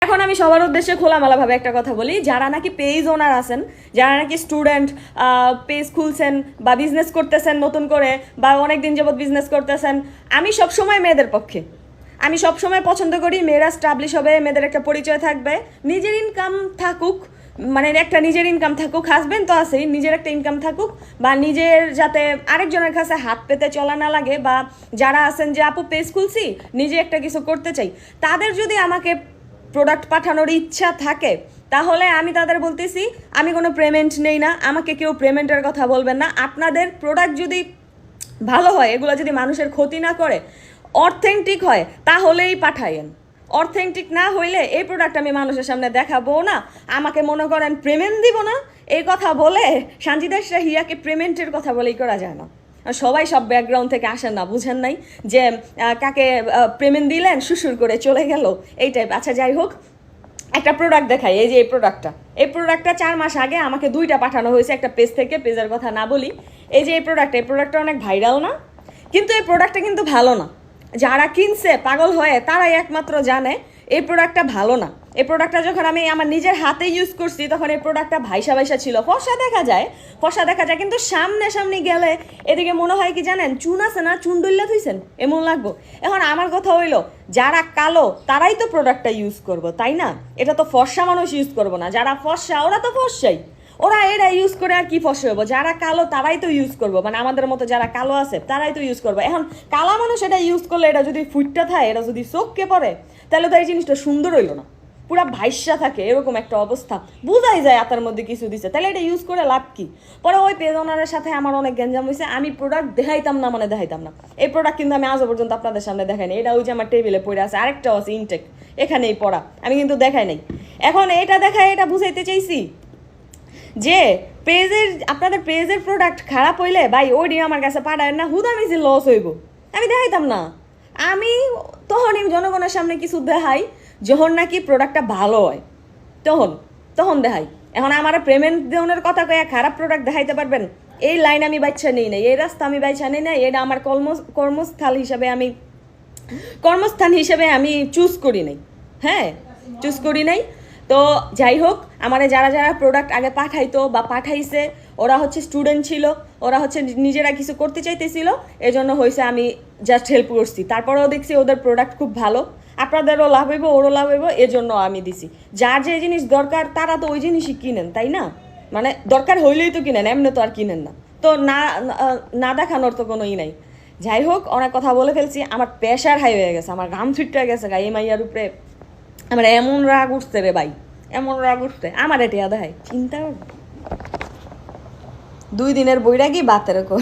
এখন আমি সবার উদ্দেশ্যে খোলামেলাভাবে একটা কথা বলি, যারা নাকি পেজ ওনার আছেন, যারা নাকি স্টুডেন্ট, পেজ খুলছেন বা বিজনেস করতেছেন নতুন করে বা অনেক দিন যাবত বিজনেস করতেছেন, আমি সবসময় মেয়েদের পক্ষে। আমি সবসময় পছন্দ করি মেয়েরা স্টাবলিশ হবে, মেয়েদের একটা পরিচয় থাকবে, নিজের ইনকাম থাকুক, মানে একটা নিজের ইনকাম থাকুক, হাজবেন্ড তো আছেই, নিজের একটা ইনকাম থাকুক, বা নিজের যাতে আরেকজনের কাছে হাত পেতে চলা না লাগে, বা যারা আছেন যে আপু পেজ খুলছি নিজে একটা কিছু করতে চাই, তাদের যদি আমাকে প্রোডাক্ট পাঠানোর ইচ্ছা থাকে তাহলে আমি তাদের বলতেছি আমি কোনো পেমেন্ট নেই না, আমাকে কেউ পেমেন্টের কথা বলবেন না। আপনাদের প্রোডাক্ট যদি ভালো হয়, এগুলো যদি মানুষের ক্ষতি না করে, অথেন্টিক হয়, তাহলেই পাঠাইয়েন। অথেন্টিক না হইলে এই প্রোডাক্ট আমি মানুষের সামনে দেখাবো না, আমাকে মনে করেন পেমেন্ট দিব না, এই কথা বলে সানজিদা হিয়াকে পেমেন্টের কথা বলেই করা যায় না। সবাই সব ব্যাকগ্রাউন্ড থেকে আসেন না, বুঝেন নাই যে কাকে পেমেন্ট দিলেন সুসুর করে চলে গেল এই টাইপ। আচ্ছা যাই হোক, একটা প্রোডাক্ট দেখাই। এই যে এই প্রোডাক্টটা 4 মাস আগে আমাকে 2টা পাঠানো হয়েছে একটা পেজ থেকে, পেজের কথা না বলি। এই যে এই প্রোডাক্টটা অনেক ভাইরাল না, কিন্তু এই প্রোডাক্টটা কিন্তু ভালো না। যারা কিনছে পাগল হয়ে তারাই একমাত্র জানে এই প্রোডাক্টটা ভালো না। এই প্রোডাক্টটা যখন আমি আমার নিজের হাতে ইউজ করছি তখন এই প্রোডাক্টটা ভাইসা ছিল, ফর্সা দেখা যায়, কিন্তু সামনে গেলে এদিকে মনে হয় কি জানেন, চুন আছে না, চুন ডল্লা থইছেন এমন লাগবো। এখন আমার কথা হইলো, যারা কালো তারাই তো প্রোডাক্টটা ইউজ করবো, তাই না? এটা তো ফর্সা মানুষ ইউজ করবো না, যারা ফর্সা ওরা তো ফর্সাই, ওরা এরা ইউজ করে আর কি ফসে হবো। যারা কালো তারাই তো ইউজ করবো, মানে আমাদের মতো যারা কালো আছে তারাই তো ইউজ করবো। এখন কালা মানুষ এটা ইউজ করলে এটা যদি ফুটটা থাকে, এটা যদি চোখকে পড়ে, তাহলে তো এই জিনিসটা সুন্দর হইলো না, পুরা ভাইসা থাকে, এরকম একটা অবস্থা, বোঝাই যায় আতার মধ্যে কিছু দিছে, তাহলে এটা ইউজ করে লাভ কি? পরে ওই পেজ ওনারের সাথে আমার অনেক গ্যাঞ্জাম হয়েছে। আমি প্রোডাক্ট দেখাইতাম না। এই প্রোডাক্ট কিন্তু আমি আজও পর্যন্ত আপনাদের সামনে দেখাই নাই। এটা ওই যে আমার টেবিলে পড়ে আছে, আরেকটাও আছে ইনটেক, এখানেই পড়া, আমি কিন্তু দেখাই নাই। এখন এটা দেখায় এটা বুঝাইতে চাইছি যে আপনাদের পেজের প্রোডাক্ট খারাপ হইলে ভাই ওই দিন আমার কাছে পাঠায় না, হুদামিজি লস হইব, আমি দেখাইতাম না। আমি তখনই জনগণের সামনে কিছু দেখাই যখন নাকি প্রোডাক্টটা ভালো হয়, তখন দেখাই। এখন আমার পেমেন্ট দেওয়ার কথা কয়ে খারাপ প্রোডাক্ট দেখাইতে পারবেন, এই লাইন আমি বাচ্চা নেই নাই, এই রাস্তা আমি বাচ্চা নেই নাই, এটা আমার কর্মস্থান হিসেবে আমি চুজ করি নাই। হ্যাঁ, চুজ করি নাই। তো যাই হোক, আমার যারা প্রোডাক্ট আগে পাঠাইতো বা পাঠাইছে, ওরা হচ্ছে স্টুডেন্ট ছিল, ওরা হচ্ছে নিজেরা কিছু করতে চাইতেছিল, এজন্য হয়েছে আমি জাস্ট হেল্প করছি। তারপরেও দেখছি ওদের প্রোডাক্ট খুব ভালো, আপনাদেরও লাভ হইব, ওরও লাভ হইব, এজন্য আমি দিছি। যার যে জিনিস দরকার তারা তো ওই জিনিসই কিনেন, তাই না? মানে দরকার হইলেই তো কিনেন, এমনি তো আর কিনেন না। তো না দেখানোর তো কোনো নাই। যাই হোক, অনেক কথা বলে ফেলছি, আমার প্রেশার হাই হয়ে গেছে, আমার ঘাম ছুটে গেছে গাই মাইয়ার উপরে। আমার এমন রাগ উঠছে রে ভাই, এমন রাগ উঠছে, আমার এটা দেখায় চিন্তা 2 দিনের বৈরাগী বাতের কর।